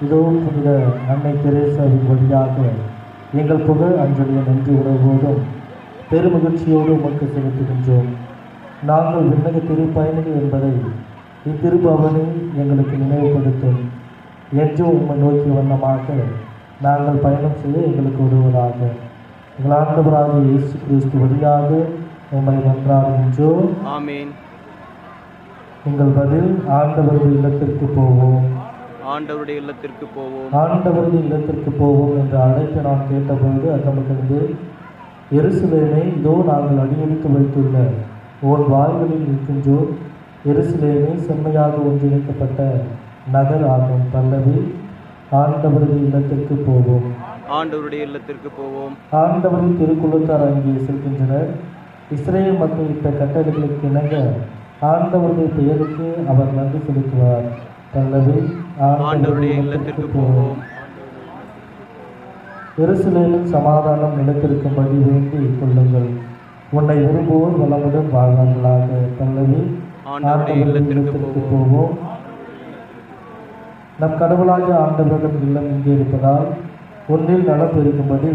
இதோ புனித அன்னை தெரேசாவின் வழியாக எங்கள் புகழ் அஞ்சலியை நன்றி உணர்வோதும் பெருமகிழ்ச்சியோடு உமக்கு செலுத்துகின்றோம். நாங்கள் விண்ணக திருப்பயணிகள் என்பதை இத்திருப்பவனி எங்களுக்கு நினைவுபடுத்தும். என்றும் உம்மை நோக்கி வண்ணமாக நாங்கள் பயணம் செய்ய எங்களுக்கு உதவுவதாக. எங்கள் ஆண்டவராகிய இயேசு கிறிஸ்து வழியாக உம்மை மன்றாடுகின்றோம். ஆமென். எங்கள் பதில் ஆண்டவருடைய இல்லத்திற்கு போவோம், ஆண்டவருடைய இல்லத்திற்கு போவோம், ஆண்டவருடைய இல்லத்திற்கு போவோம் என்ற அழைப்பை நான் கேட்டபோது அகமகிழ்ந்து, எருசலேமை இதோ நாங்கள் அடியெடுத்து வைத்துள்ள ஓர் வாய்களில் இருக்கின்றோம். எருசலேமை செம்மையாக ஒன்றிணைக்கப்பட்ட நகர் ஆகும். பல்லவி ஆண்டவருடைய இல்லத்திற்கு போவோம், ஆண்டவருடைய இல்லத்திற்கு போவோம். ஆண்டவரின் திருக்குலத்தார் அங்கே செல்கின்றனர். இஸ்ரேல் மக்கள் இட்ட கட்டளைகளுக்கு இணங்க ஆண்டவருடைய பெயருக்கு அவர் நன்றி செலுத்துவார். பல்லவி ஆண்டவருடைய இல்லத்திற்கு போவோம். எருசலேமில் சமாதானம் நிலைத்திருக்கும்படி வேண்டிக் கொள்ளுங்கள். உன்னை விரும்புவோர் வளமுடன் வாழ்வார்களாக. பல்லவி ஆண்டவருடைய இல்லத்திற்கு போவோம். நம் கடவுளாகிய ஆண்டவரிடம் இல்லம் இங்கே இருப்பதால் ஒன்றில் நலம் இருக்கும்படி